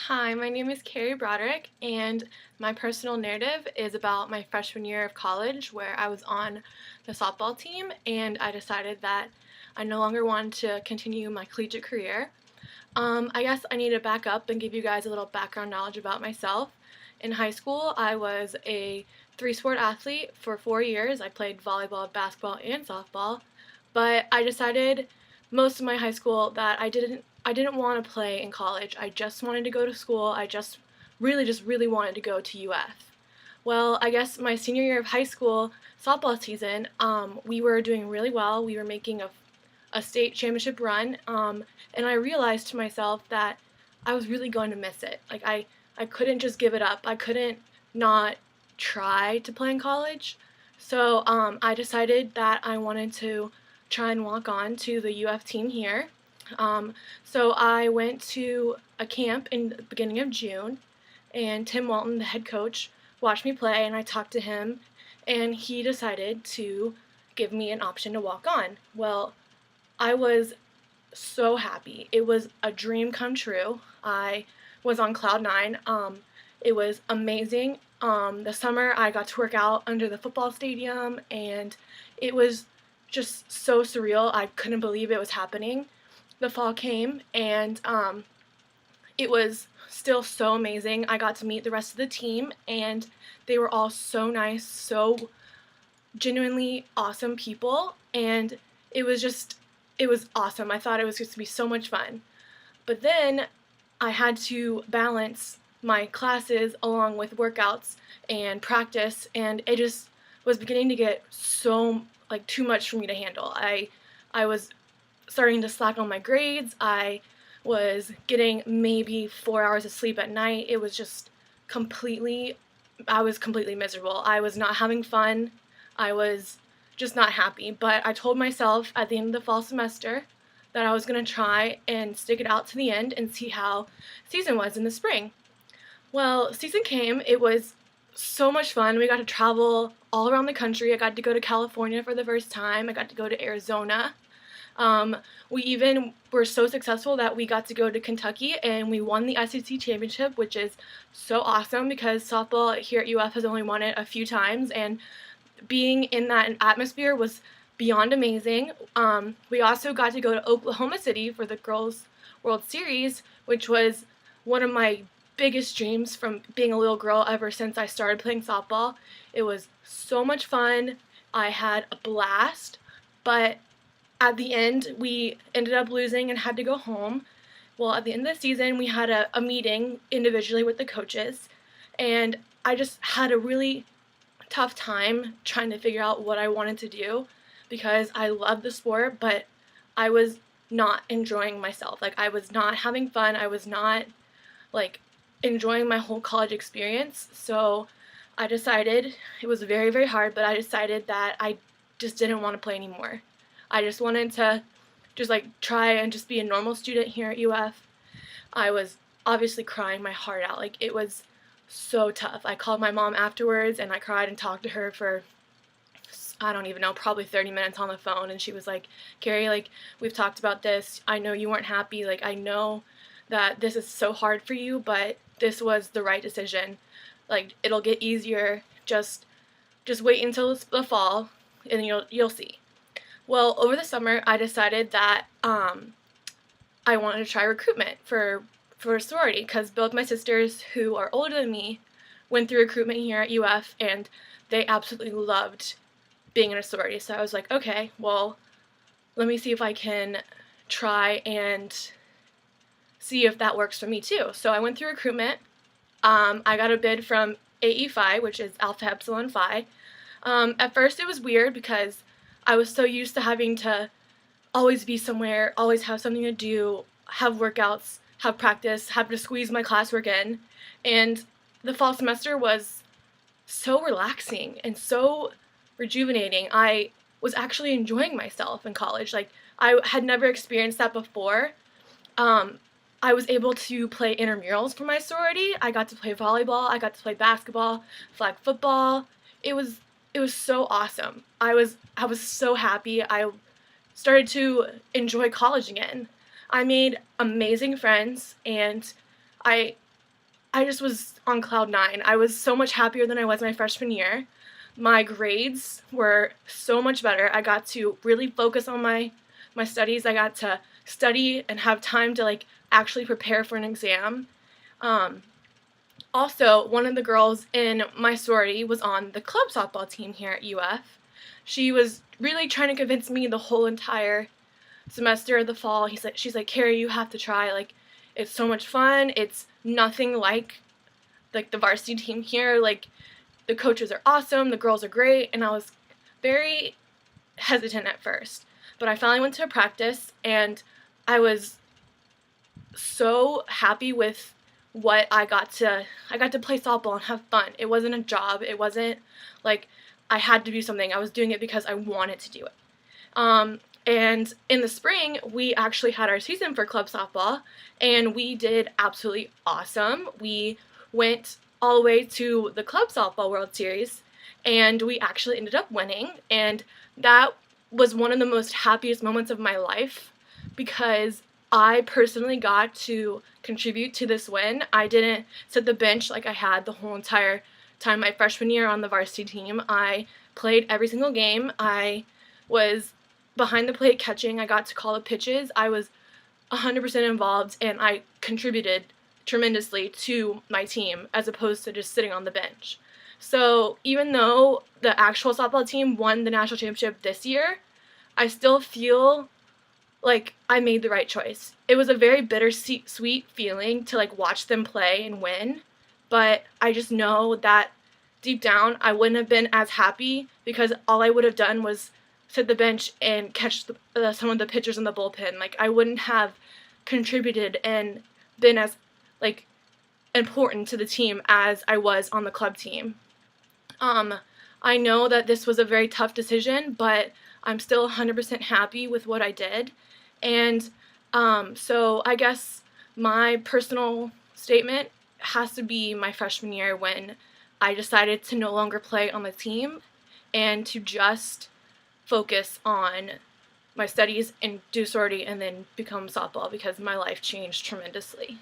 Hi, my name is Carrie Broderick, and my personal narrative is about my freshman year of college where I was on the softball team and I decided that I no longer wanted to continue my collegiate career. I guess I need to back up and give you guys a little background knowledge about myself. In high school, I was a three-sport athlete for 4 years. I played volleyball, basketball, and softball, but I decided most of my high school that I didn't want to play in college. I just wanted to go to school. I just really wanted to go to UF. Well, I guess my senior year of high school softball season, we were doing really well. We were making a state championship run, and I realized to myself that I was really going to miss it. I couldn't just give it up. I couldn't not try to play in college. So I decided that I wanted to try and walk on to the UF team here. So I went to a camp in the beginning of June, and Tim Walton, the head coach, watched me play, and I talked to him, and he decided to give me an option to walk on. Well, I was so happy. It was a dream come true. I was on cloud nine. It was amazing. The summer I got to work out under the football stadium, and it was just so surreal. I couldn't believe it was happening. The fall came, and it was still so amazing. I got to meet the rest of the team, and they were all so nice, so genuinely awesome people, and it was just, it was awesome. I thought it was just to be so much fun. But then I had to balance my classes along with workouts and practice, and it just was beginning to get so like too much for me to handle. I was starting to slack on my grades. I was getting maybe 4 hours of sleep at night. It was just completely, I was completely miserable. I was not having fun. I was just not happy. But I told myself at the end of the fall semester that I was going to try and stick it out to the end and see how season was in the spring. Well, season came. It was so much fun. We got to travel all around the country. I got to go to California for the first time. I got to go to Arizona. Um, we even were so successful that we got to go to Kentucky and we won the SEC championship, which is so awesome because softball here at UF has only won it a few times, and being in that atmosphere was beyond amazing. We also got to go to Oklahoma City for the Girls World Series, which was one of my biggest dreams from being a little girl ever since I started playing softball. It was so much fun. I had a blast, but at the end, we ended up losing and had to go home. Well, at the end of the season, we had a meeting individually with the coaches, and I just had a really tough time trying to figure out what I wanted to do because I love the sport, but I was not enjoying myself. Like, I was not having fun. I was not, like, enjoying my whole college experience. So I decided, it was very, very hard, but I decided that I just didn't want to play anymore. I just wanted to just like try and just be a normal student here at UF. I was obviously crying my heart out. Like, it was so tough. I called my mom afterwards and I cried and talked to her for, I don't even know, probably 30 minutes on the phone, and she was like, "Carrie, like, we've talked about this. I know you weren't happy. Like, I know that this is so hard for you, but this was the right decision. Like, it'll get easier. Just wait until the fall and you'll see." Well, over the summer, I decided that I wanted to try recruitment for a sorority because both my sisters, who are older than me, went through recruitment here at UF, and they absolutely loved being in a sorority. So I was like, okay, well, let me see if I can try and see if that works for me too. So I went through recruitment. I got a bid from AE Phi, which is Alpha Epsilon Phi. At first, it was weird because I was so used to having to always be somewhere, always have something to do, have workouts, have practice, have to squeeze my classwork in. And the fall semester was so relaxing and so rejuvenating. I was actually enjoying myself in college. Like, I had never experienced that before. Um, I was able to play intramurals for my sorority. I got to play volleyball. I got to play basketball, flag football. It was it was so awesome. I was so happy. I started to enjoy college again. I made amazing friends, and I I just was on cloud nine. I was so much happier than I was my freshman year. My grades were so much better. I got to really focus on my studies. I got to study and have time to like actually prepare for an exam. Um, Also, one of the girls in my sorority was on the club softball team here at UF. She was really trying to convince me the whole entire semester of the fall. She's like, Carrie, you have to try. Like, it's so much fun. It's nothing like the varsity team here. Like, the coaches are awesome. The girls are great. And I was very hesitant at first, but I finally went to a practice, and I was so happy with what I got to play softball and have fun. It wasn't a job. It wasn't like I had to do something. I was doing it because I wanted to do it. And in the spring, we actually had our season for club softball, and we did absolutely awesome. We went all the way to the club softball World Series, and we actually ended up winning, and that was one of the most happiest moments of my life because I personally got to contribute to this win. I didn't sit the bench like I had the whole entire time my freshman year on the varsity team. I played every single game. I was behind the plate catching. I got to call the pitches. I was 100% involved, and I contributed tremendously to my team as opposed to just sitting on the bench. So even though the actual softball team won the national championship this year, I still feel like I made the right choice. It was a very bittersweet feeling to like watch them play and win, but I just know that deep down I wouldn't have been as happy because all I would have done was sit the bench and catch some of the pitchers in the bullpen. Like I wouldn't have contributed and been as like important to the team as I was on the club team. I know that this was a very tough decision, but I'm still 100% happy with what I did. And so I guess my personal statement has to be my freshman year when I decided to no longer play on the team and to just focus on my studies and do sorority and then become softball because my life changed tremendously.